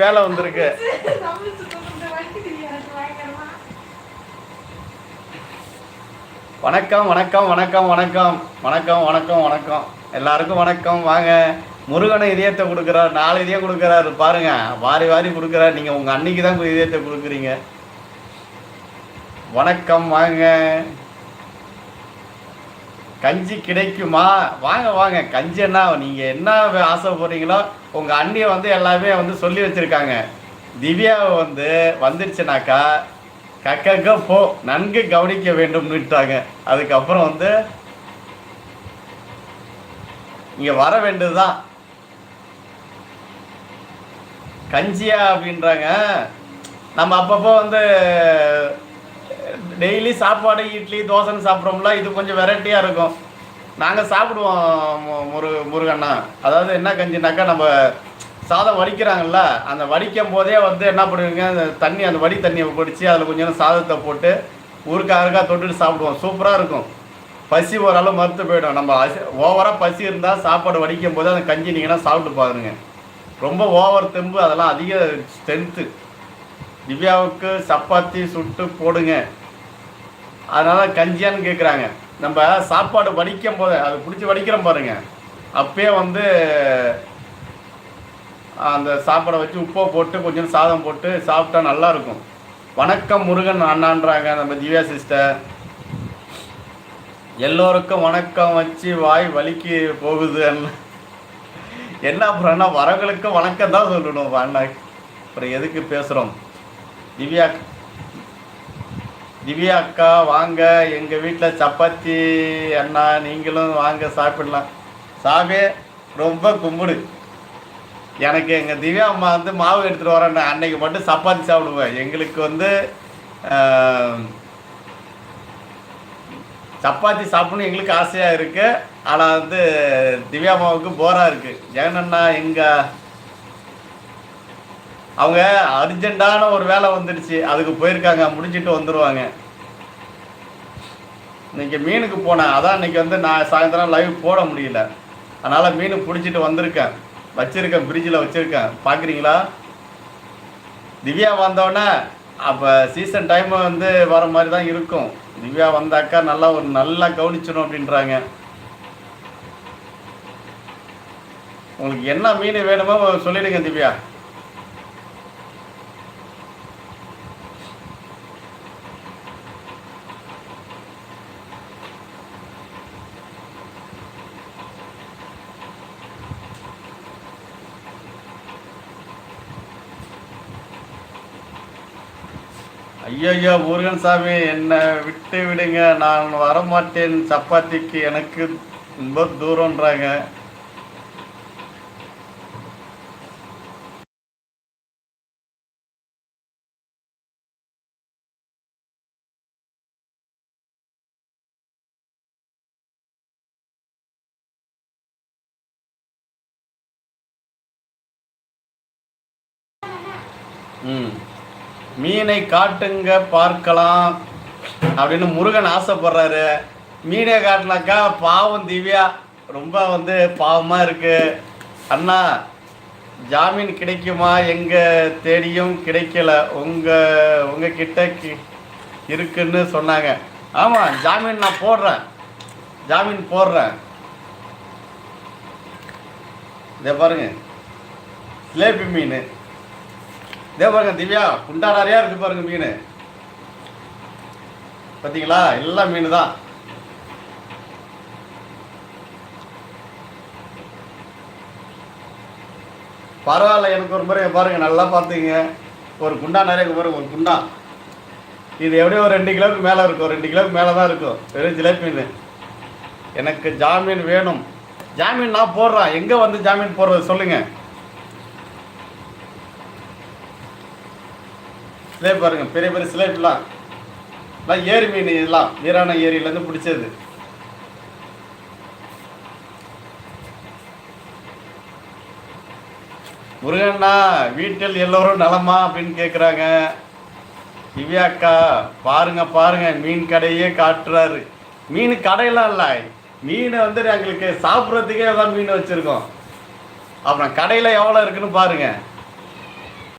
வேலை வந்திருக்கு. வணக்கம் வணக்கம் வணக்கம் வணக்கம் வணக்கம் வணக்கம் வணக்கம் எல்லாருக்கும் வணக்கம். வாங்க, முருகனை இதயத்தை கொடுக்குறாரு, 4 இதயம் கொடுக்குறாரு பாருங்க, வாரி வாரி கொடுக்குறாரு. நீங்கள் உங்கள் அன்னைக்கு தான் இதயத்தை கொடுக்குறீங்க. வணக்கம், வாங்க. கஞ்சி கிடைக்குமா? வாங்க வாங்க. கஞ்சி என்ன, நீங்கள் என்ன ஆசைப்படுறீங்களோ உங்கள் அண்ணியை வந்து எல்லாமே வந்து சொல்லி வச்சுருக்காங்க. திவ்யாவை வந்து வந்துடுச்சுனாக்கா கக்க போ, நன்கு கவனிக்க வேண்டும்னுட்டாங்க. அதுக்கப்புறம் வந்து இங்கே வர வேண்டியதுதான். கஞ்சியா அப்படின்றாங்க. நம்ம அப்பப்போ வந்து டெய்லி சாப்பாடு இட்லி தோசைன்னு சாப்பிட்றோம்ல, இது கொஞ்சம் வெரைட்டியாக இருக்கும். நாங்கள் சாப்பிடுவோம் முருகண்ணா. அதாவது என்ன கஞ்சினாக்கா, நம்ம சாதம் வடிக்கிறாங்கல்ல, அந்த வடிக்கும் போதே வந்து என்ன பண்ணுவீங்க, அந்த தண்ணி, அந்த வடி தண்ணியை பிடிச்சி அதில் கொஞ்சம் சாதத்தை போட்டு ஊருக்கா தொட்டுட்டு சாப்பிடுவோம். சூப்பராக இருக்கும். பசி ஓரளவு மறுத்து போயிடும். நம்ம ஓவராக பசி இருந்தால் சாப்பாடு வடிக்கும் போது அந்த கஞ்சி நீங்கன்னா சாப்பிட்டு பாருங்க. ரொம்ப ஓவர் தெம்பு, அதெல்லாம் அதிக ஸ்ட்ரென்த்து. திவ்யாவுக்கு சப்பாத்தி சுட்டு போடுங்க. அதனால் கஞ்சியான்னு கேட்குறாங்க. நம்ம சாப்பாடு வடிக்கும் போது அது பிடிச்சி வடிக்கிறோம் பாருங்க, அப்பயே வந்து அந்த சாப்பாடை வச்சு உப்பை போட்டு கொஞ்சம் சாதம் போட்டு சாப்பிட்டா நல்லாயிருக்கும். வணக்கம் முருகன் அண்ணான்றாங்க நம்ம திவ்யா சிஸ்டர். எல்லோருக்கும் வணக்கம் வச்சு வாய் வலிக்கு போகுது. என்ன அப்புறம்னா வரவங்களுக்கு வணக்கம் தான் சொல்லணும். அண்ணா அப்புறம் எதுக்கு பேசுகிறோம்? திவ்யா அக்கா வாங்க, எங்கள் வீட்டில் சப்பாத்தி அண்ணா, நீங்களும் வாங்க சாப்பிடலாம். சாமி ரொம்ப கும்பிடு. எனக்கு எங்கள் திவ்யா அம்மா வந்து மாவு எடுத்துகிட்டு வரேன், அன்னைக்கு மட்டும் சப்பாத்தி சாப்பிடுவேன். எங்களுக்கு வந்து சப்பாத்தி சாப்பிடணும் எங்களுக்கு ஆசையாக இருக்குது. ஆனால் வந்து திவ்யா அம்மாவுக்கு போராக இருக்குது. ஏன்னா அவங்க அர்ஜென்ட்டான ஒரு வேலை வந்துடுச்சு, அதுக்கு போயிருக்காங்க, முடிச்சுட்டு வந்துடுவாங்க. இன்றைக்கி மீனுக்கு போனேன், அதான் இன்றைக்கி வந்து நான் சாயந்தரம் லைவ் போட முடியல. அதனால் மீன் பிடிச்சிட்டு வந்திருக்கேன், வச்சுருக்கேன், ஃப்ரிட்ஜில் வச்சுருக்கேன். பார்க்குறீங்களா? திவ்யா வந்தோடனே அப்போ சீசன் டைம் வந்து வர மாதிரி தான் இருக்கும். திவ்யா வந்தாக்கா நல்லா கவனிச்சிடும் அப்படின்றாங்க. உங்களுக்கு என்ன மீன் வேணுமோ சொல்லிடுங்க திவ்யா. ஐயோ முருகன் சாமி, என்னை விட்டு விடுங்க, நான் வரமாட்டேன் சப்பாத்திக்கு, எனக்கு ரொம்ப தூரம்ன்றாங்க. மீனை காட்டுங்க பார்க்கலாம் அப்படின்னு முருகன் ஆசைப்படுறாரு. மீனை காட்டினாக்கா பாவம் திவ்யா ரொம்ப வந்து பாவமாக இருக்குது. அண்ணா ஜாமீன் கிடைக்குமா? எங்கள் தேடியும் கிடைக்கல, உங்கள் கிட்ட இருக்குன்னு சொன்னாங்க. ஆமாம், ஜாமீன் நான் போடுறேன், ஜாமீன் போடுறேன். இதை பாருங்க, சிலேபி மீன். இதே பாருங்க திவ்யா, குண்டா நிறையா இருக்குது பாருங்க மீன். பார்த்தீங்களா? எல்லாம் மீன் தான். பரவாயில்ல, எனக்கு ஒரு முறை பாருங்க, நல்லா பார்த்துங்க. ஒரு குண்டா நிறைய பாருங்க, ஒரு குண்டா. இது எப்படியும் ஒரு 2 கிலோவுக்கு மேலே இருக்கும், 2 கிலோவுக்கு மேலே தான் இருக்கும். வெறும் ஜிலேபி மீன். எனக்கு ஜாமீன் வேணும். ஜாமீன் நான் போடுறேன். எங்கே வந்து ஜாமீன் போடுறது சொல்லுங்கள். சிலேபி பாருங்க, பெரிய பெரிய சிலேபிலாம் ஏரி மீன். இதெல்லாம் வீரான ஏரியிலேருந்து பிடிச்சது. முருகண்ணா வீட்டில் எல்லோரும் நலமா அப்படின்னு கேட்குறாங்க. திவ்யாக்கா பாருங்க பாருங்க, மீன் கடையே காட்டுறாரு. மீன் கடையெல்லாம் இல்லை, மீன் வந்து எங்களுக்கு சாப்பிட்றதுக்கே தான் மீன் வச்சுருக்கோம். அப்புறம் கடையில் எவ்வளோ இருக்குன்னு பாருங்கள்.